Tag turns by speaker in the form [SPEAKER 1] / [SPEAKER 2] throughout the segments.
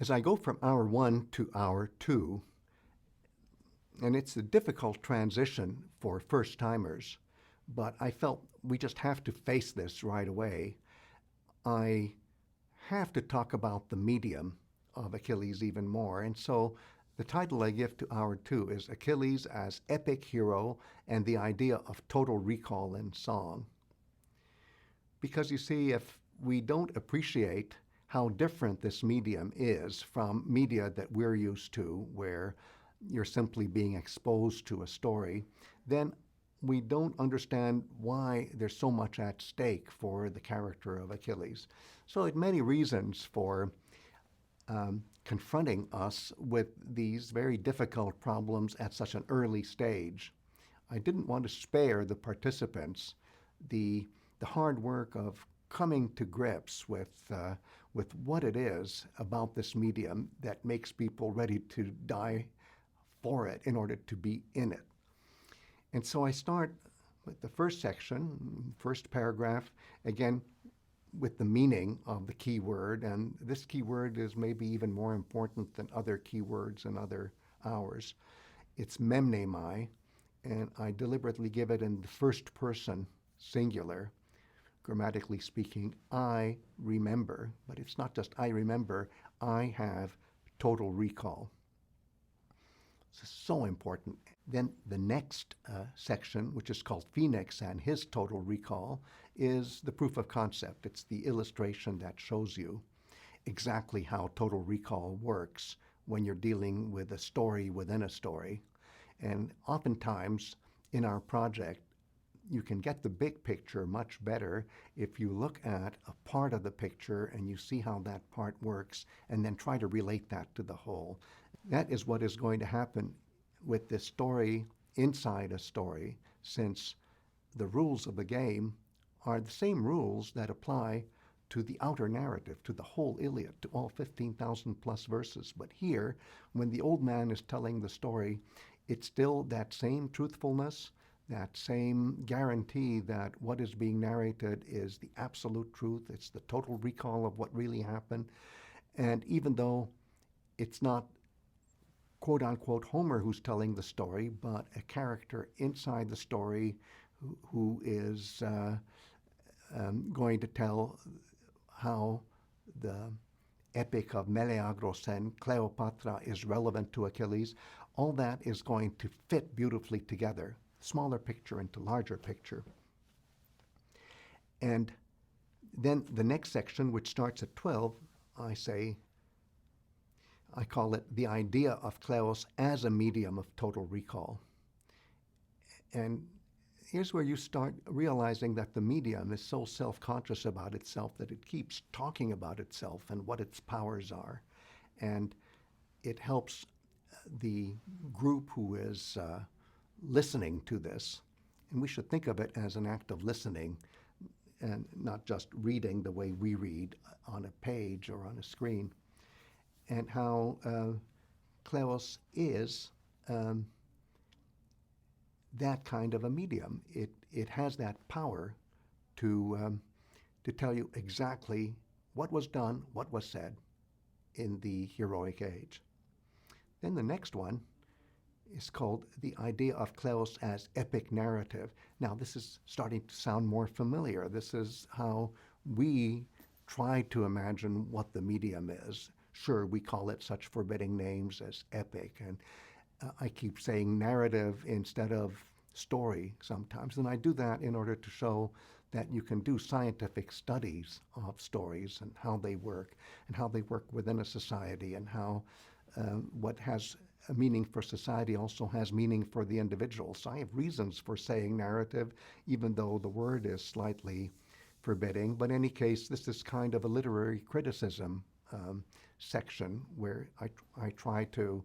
[SPEAKER 1] As I go from hour one to hour two, and it's a difficult transition for first timers, but I felt we just have to face this right away. I have to talk about the medium of Achilles even more. And so the title I give to hour two is Achilles as Epic Hero and the Idea of Total Recall in Song. Because you see, if we don't appreciate how different this medium is from media that we're used to, where you're simply being exposed to a story, then we don't understand why there's so much at stake for the character of Achilles. So it many reasons for confronting us with these very difficult problems at such an early stage. I didn't want to spare the participants the hard work of coming to grips with what it is about this medium that makes people ready to die for it in order to be in it. And so I start with the first section, first paragraph, again, with the meaning of the key word. And this key word is maybe even more important than other keywords in other hours. It's memnemai, and I deliberately give it in the first person singular. Grammatically speaking, I remember, but it's not just I remember, I have total recall. This is so important. Then the next section, which is called Phoenix and his total recall, is the proof of concept. It's the illustration that shows you exactly how total recall works when you're dealing with a story within a story. And oftentimes in our project, you can get the big picture much better if you look at a part of the picture and you see how that part works and then try to relate that to the whole. That is what is going to happen with this story inside a story, since the rules of the game are the same rules that apply to the outer narrative, to the whole Iliad, to all 15,000 plus verses. But here, when the old man is telling the story, it's still that same truthfulness, that same guarantee that what is being narrated is the absolute truth. It's the total recall of what really happened. And even though it's not quote unquote Homer who's telling the story, but a character inside the story who is going to tell how the epic of Meleagros and Cleopatra is relevant to Achilles, all that is going to fit beautifully together. Smaller picture into larger picture. And then the next section, which starts at 12, I call it the idea of Kleos as a medium of total recall. And here's where you start realizing that the medium is so self-conscious about itself that it keeps talking about itself and what its powers are. And it helps the group who is listening to this, and we should think of it as an act of listening and not just reading the way we read on a page or on a screen, and how Kleos is that kind of a medium. It has that power to tell you exactly what was done, what was said in the heroic age. Then the next one is called the idea of Kleos as epic narrative. Now, this is starting to sound more familiar. This is how we try to imagine what the medium is. Sure, we call it such forbidding names as epic, and I keep saying narrative instead of story sometimes, and I do that in order to show that you can do scientific studies of stories and how they work within a society, and how what has a meaning for society also has meaning for the individual. So I have reasons for saying narrative, even though the word is slightly forbidding. But in any case, this is kind of a literary criticism section where I try to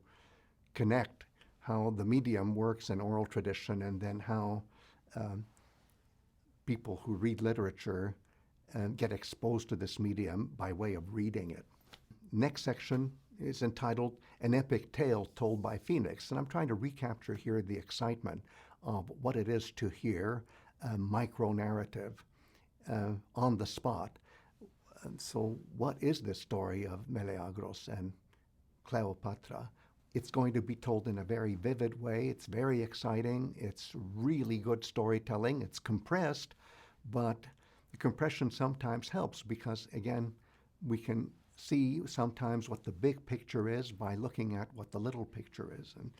[SPEAKER 1] connect how the medium works in oral tradition, and then how people who read literature get exposed to this medium by way of reading it. Next section is entitled An Epic Tale Told by Phoenix, and I'm trying to recapture here the excitement of what it is to hear a micro-narrative on the spot. And so what is this story of Meleagros and Cleopatra. It's going to be told in a very vivid way. It's very exciting. It's really good storytelling. It's compressed, but the compression sometimes helps because, again, we can see sometimes what the big picture is by looking at what the little picture is. And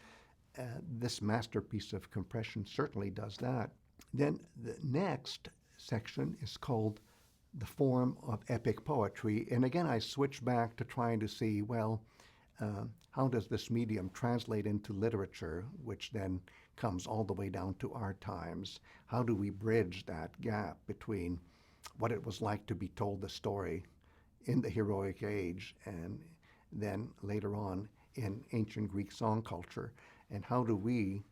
[SPEAKER 1] this masterpiece of compression certainly does that. Then the next section is called the form of epic poetry. And again, I switch back to trying to see, well, how does this medium translate into literature, which then comes all the way down to our times? How do we bridge that gap between what it was like to be told the story in the heroic age and then later on in ancient Greek song culture? And how do we,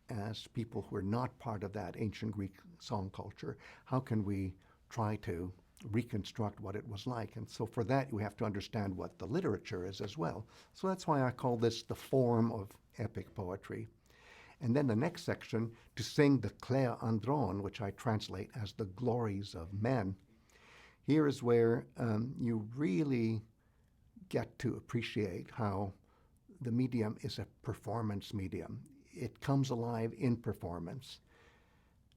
[SPEAKER 1] as people who are not part of that ancient Greek song culture, how can we try to reconstruct what it was like? And so for that, we have to understand what the literature is as well. So that's why I call this the form of epic poetry. And then the next section, to sing the Clea Andron, which I translate as the glories of men. Here is where you really get to appreciate how the medium is a performance medium. It comes alive in performance.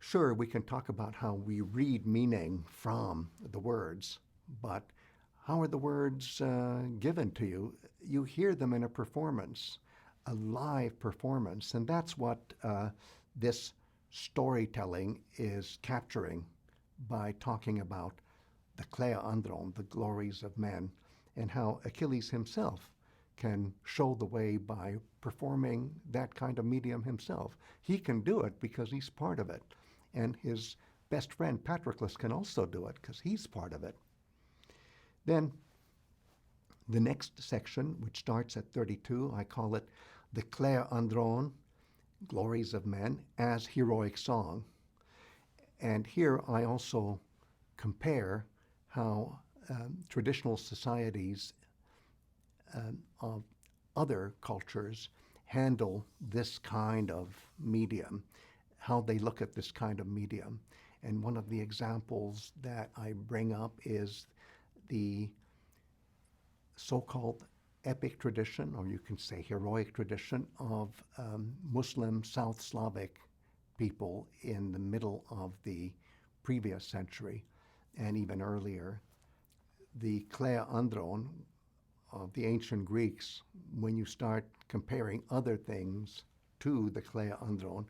[SPEAKER 1] Sure, we can talk about how we read meaning from the words, but how are the words given to you? You hear them in a performance, a live performance, and that's what this storytelling is capturing by talking about the Clea Andron, the glories of men, and how Achilles himself can show the way by performing that kind of medium himself. He can do it because he's part of it. And his best friend Patroclus can also do it because he's part of it. Then the next section, which starts at 32, I call it the Clea Andron, glories of men, as heroic song. And here I also compare how traditional societies of other cultures handle this kind of medium, how they look at this kind of medium. And one of the examples that I bring up is the so-called epic tradition, or you can say heroic tradition, of Muslim South Slavic people in the middle of the previous century and even earlier. The Clea Andron of the ancient Greeks, when you start comparing other things to the Clea Andron,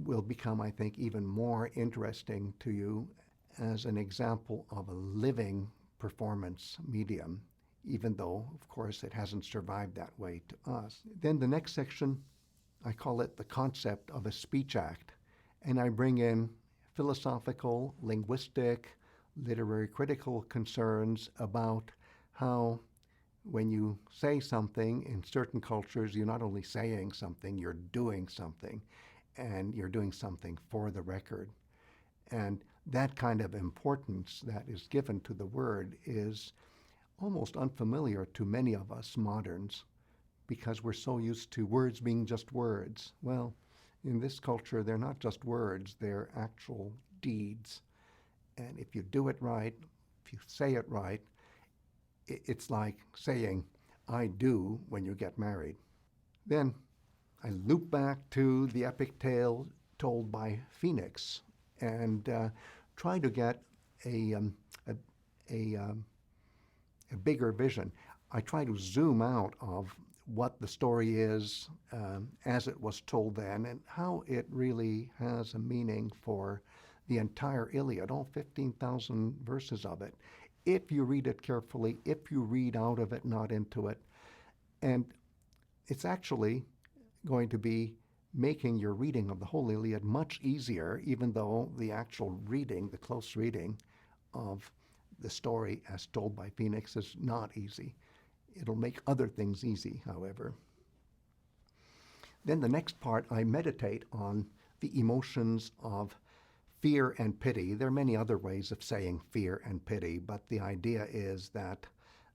[SPEAKER 1] will become, I think, even more interesting to you as an example of a living performance medium, even though, of course, it hasn't survived that way to us. Then the next section, I call it the concept of a speech act, and I bring in philosophical, linguistic, literary critical concerns about how when you say something in certain cultures, you're not only saying something, you're doing something, and you're doing something for the record. And that kind of importance that is given to the word is almost unfamiliar to many of us moderns because we're so used to words being just words. Well, in this culture, they're not just words, they're actual deeds. And if you do it right, if you say it right, it's like saying, I do, when you get married. Then I loop back to the epic tale told by Phoenix and try to get a bigger vision. I try to zoom out of what the story is as it was told then and how it really has a meaning for the entire Iliad, all 15,000 verses of it, if you read it carefully, if you read out of it, not into it. And it's actually going to be making your reading of the whole Iliad much easier, even though the actual reading, the close reading of the story as told by Phoenix is not easy. It'll make other things easy, however. Then the next part, I meditate on the emotions of fear and pity. There are many other ways of saying fear and pity, but the idea is that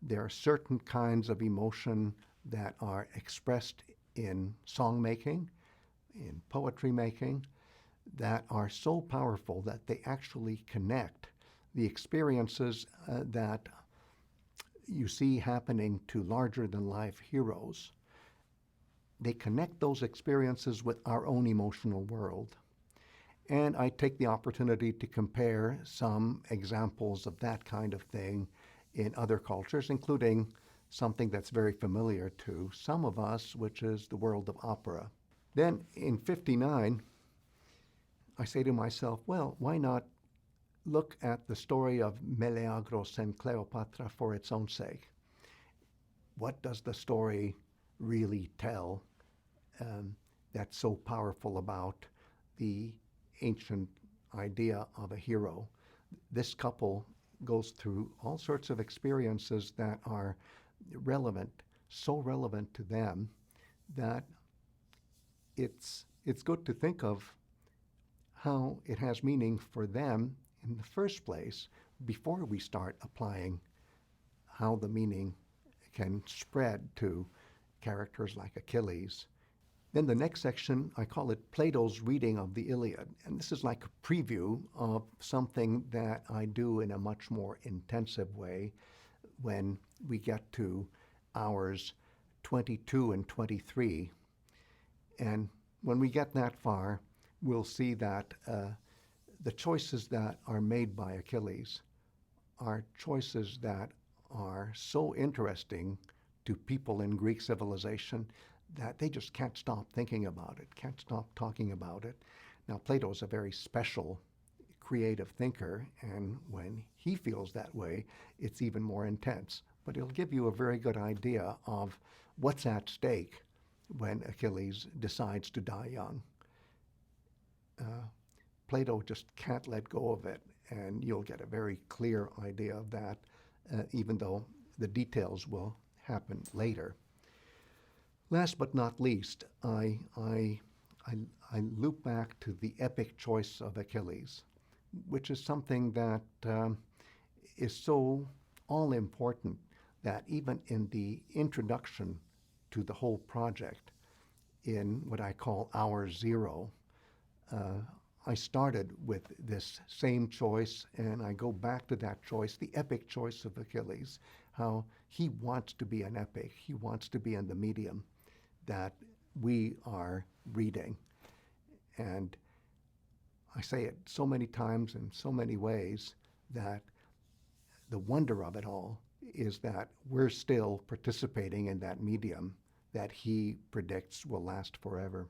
[SPEAKER 1] there are certain kinds of emotion that are expressed in song making, in poetry making, that are so powerful that they actually connect the experiences that you see happening to larger than life heroes, they connect those experiences with our own emotional world. And I take the opportunity to compare some examples of that kind of thing in other cultures, including something that's very familiar to some of us, which is the world of opera. Then in 59, I say to myself, well, why not look at the story of Meleagros and Cleopatra for its own sake? What does the story really tell that's so powerful about the ancient idea of a hero? This couple goes through all sorts of experiences that are relevant, so relevant to them that it's good to think of how it has meaning for them in the first place before we start applying how the meaning can spread to characters like Achilles. Then the next section, I call it Plato's reading of the Iliad. And this is like a preview of something that I do in a much more intensive way when we get to hours 22 and 23. And when we get that far, we'll see that the choices that are made by Achilles are choices that are so interesting to people in Greek civilization that they just can't stop thinking about it, can't stop talking about it. Now, Plato is a very special creative thinker, and when he feels that way, it's even more intense. But it'll give you a very good idea of what's at stake when Achilles decides to die young. Plato just can't let go of it, and you'll get a very clear idea of that, even though the details will happen later. Last but not least, I loop back to the epic choice of Achilles, which is something that is so all-important that even in the introduction to the whole project, in what I call Hour Zero, I started with this same choice, and I go back to that choice, the epic choice of Achilles, how he wants to be an epic. He wants to be in the medium that we are reading. And I say it so many times in so many ways that the wonder of it all is that we're still participating in that medium that he predicts will last forever.